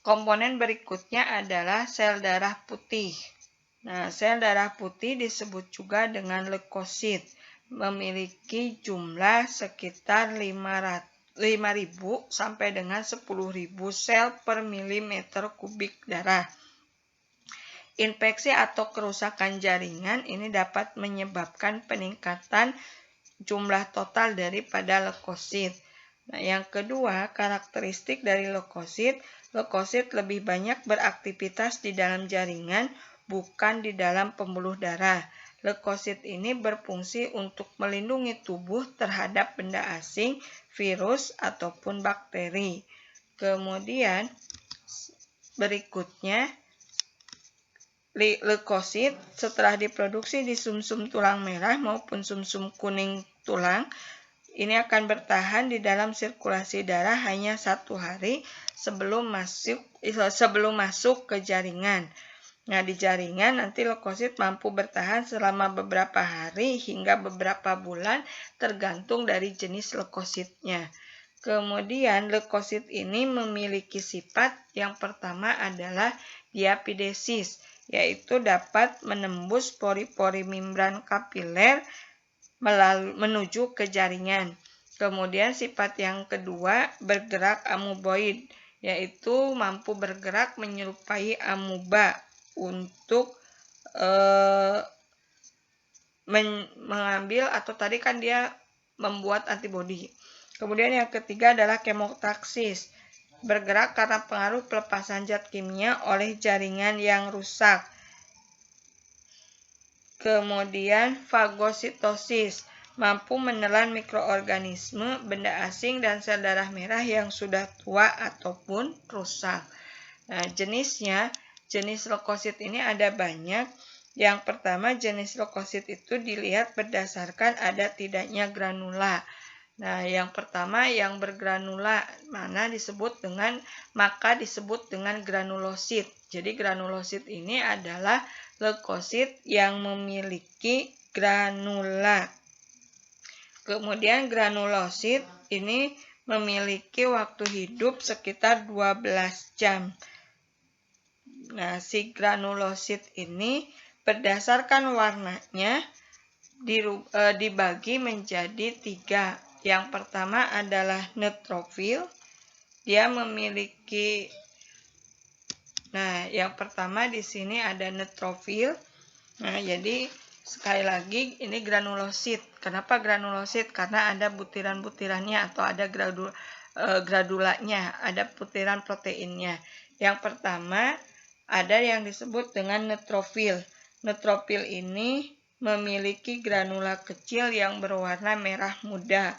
komponen berikutnya adalah sel darah putih. Nah, sel darah putih disebut juga dengan leukosit, memiliki jumlah sekitar 5.000 sampai dengan 10.000 sel per milimeter kubik darah. Infeksi atau kerusakan jaringan ini dapat menyebabkan peningkatan jumlah total daripada leukosit. Nah, yang kedua, karakteristik dari leukosit lebih banyak beraktivitas di dalam jaringan, bukan di dalam pembuluh darah. Leukosit ini berfungsi untuk melindungi tubuh terhadap benda asing, virus, ataupun bakteri. Kemudian, berikutnya, leukosit setelah diproduksi di sumsum tulang merah maupun sumsum kuning tulang, ini akan bertahan di dalam sirkulasi darah hanya 1 hari sebelum masuk ke jaringan. Nah, di jaringan nanti leukosit mampu bertahan selama beberapa hari hingga beberapa bulan tergantung dari jenis leukositnya. Kemudian leukosit ini memiliki sifat yang pertama adalah diapidesis, yaitu dapat menembus pori-pori membran kapiler menuju ke jaringan. Kemudian sifat yang kedua bergerak amuboid, yaitu mampu bergerak menyerupai amuba untuk mengambil, atau tadi kan dia membuat antibodi. Kemudian yang ketiga adalah kemotaksis, bergerak karena pengaruh pelepasan zat kimia oleh jaringan yang rusak. Kemudian fagositosis, mampu menelan mikroorganisme, benda asing, dan sel darah merah yang sudah tua ataupun rusak. Nah, jenis leukosit ini ada banyak. Yang pertama, jenis leukosit itu dilihat berdasarkan ada tidaknya granula. Nah, yang pertama yang bergranula maka disebut dengan granulosit. Jadi granulosit ini adalah leukosit yang memiliki granula. Kemudian granulosit ini memiliki waktu hidup sekitar 12 jam. Nah, si granulosit ini berdasarkan warnanya dibagi menjadi 3. Yang pertama adalah neutrofil. Dia memiliki, yang pertama di sini ada neutrofil. Nah, jadi sekali lagi ini granulosit. Kenapa granulosit? Karena ada butiran-butirannya atau ada gradulanya, ada butiran proteinnya. Yang pertama ada yang disebut dengan neutrofil. Neutrofil ini memiliki granula kecil yang berwarna merah muda.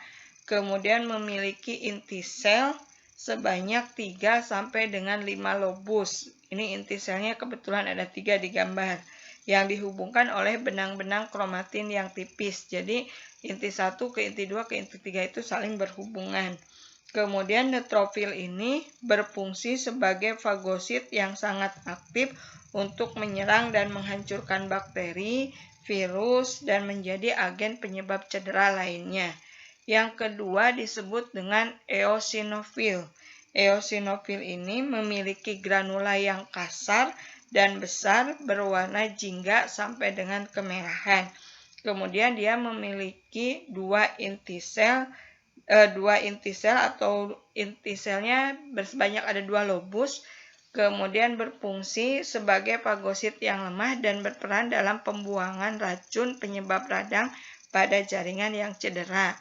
Kemudian memiliki inti sel sebanyak 3 sampai dengan 5 lobus. Ini inti selnya kebetulan ada 3 di gambar, yang dihubungkan oleh benang-benang kromatin yang tipis. Jadi inti 1 ke inti 2 ke inti 3 itu saling berhubungan. Kemudian neutrofil ini berfungsi sebagai fagosit yang sangat aktif untuk menyerang dan menghancurkan bakteri, virus, dan menjadi agen penyebab cedera lainnya. Yang kedua disebut dengan eosinofil. Eosinofil ini memiliki granula yang kasar dan besar berwarna jingga sampai dengan kemerahan. Kemudian dia memiliki 2 inti sel atau inti selnya sebanyak ada 2 lobus. Kemudian berfungsi sebagai fagosit yang lemah dan berperan dalam pembuangan racun penyebab radang pada jaringan yang cedera.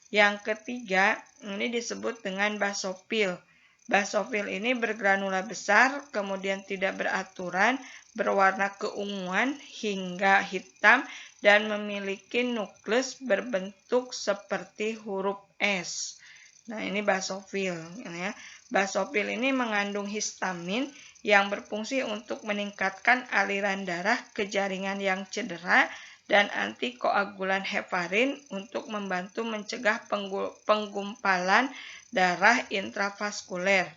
Yang ketiga, ini disebut dengan basofil. Basofil ini bergranula besar, kemudian tidak beraturan, berwarna keunguan hingga hitam, dan memiliki nukleus berbentuk seperti huruf S. Nah, ini basofil. Basofil ini mengandung histamin yang berfungsi untuk meningkatkan aliran darah ke jaringan yang cedera, dan antikoagulan heparin untuk membantu mencegah penggumpalan darah intravaskuler.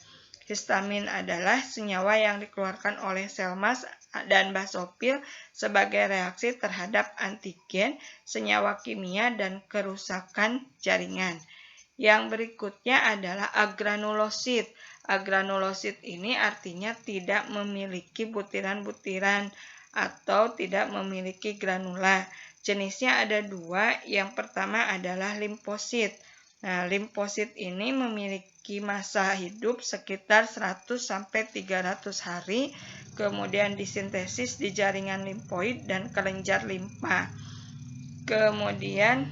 Histamin adalah senyawa yang dikeluarkan oleh sel mas dan basofil sebagai reaksi terhadap antigen, senyawa kimia, dan kerusakan jaringan. Yang berikutnya adalah agranulosit. Agranulosit ini artinya tidak memiliki butiran-butiran atau tidak memiliki granula. Jenisnya ada dua. Yang pertama adalah limfosit. Nah, limfosit ini memiliki masa hidup sekitar 100-300 hari, kemudian disintesis di jaringan limfoid dan kelenjar limfa. Kemudian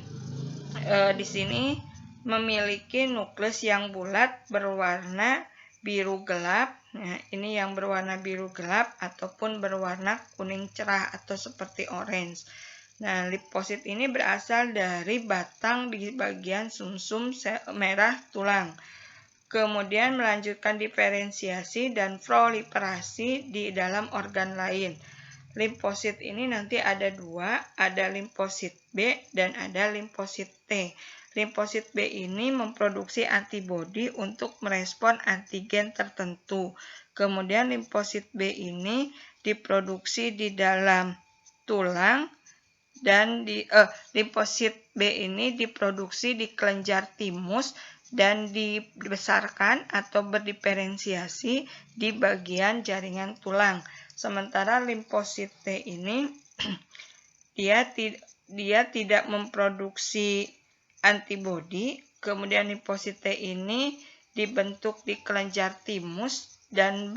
di sini memiliki nukleus yang bulat berwarna biru gelap. Nah, ini yang berwarna biru gelap ataupun berwarna kuning cerah atau seperti orange. Nah, limfosit ini berasal dari batang di bagian sumsum merah tulang. Kemudian melanjutkan diferensiasi dan proliferasi di dalam organ lain. Limfosit ini nanti ada dua, ada limfosit B dan ada limfosit T. Limfosit B ini memproduksi antibodi untuk merespon antigen tertentu. Kemudian limfosit B ini diproduksi di dalam tulang dan limfosit B ini diproduksi di kelenjar timus dan dibesarkan atau berdiferensiasi di bagian jaringan tulang. Sementara limfosit T ini dia tidak memproduksi antibodi. Kemudian limfosit T ini dibentuk di kelenjar timus dan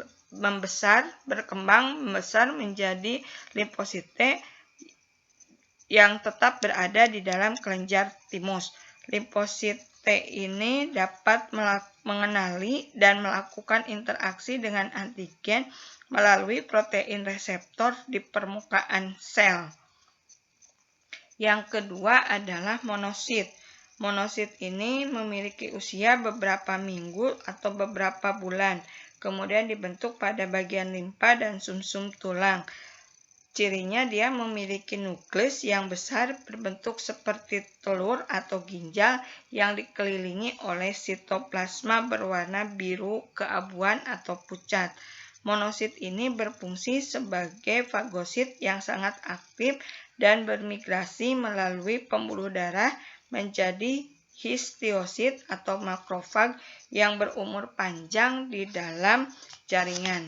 berkembang membesar menjadi limfosit T yang tetap berada di dalam kelenjar timus. Limfosit T ini dapat mengenali dan melakukan interaksi dengan antigen melalui protein reseptor di permukaan sel. Yang kedua adalah monosit. Monosit ini memiliki usia beberapa minggu atau beberapa bulan, kemudian dibentuk pada bagian limfa dan sumsum tulang. Cirinya dia memiliki nukleus yang besar berbentuk seperti telur atau ginjal yang dikelilingi oleh sitoplasma berwarna biru keabuan atau pucat. Monosit ini berfungsi sebagai fagosit yang sangat aktif dan bermigrasi melalui pembuluh darah menjadi histiosit atau makrofag yang berumur panjang di dalam jaringan.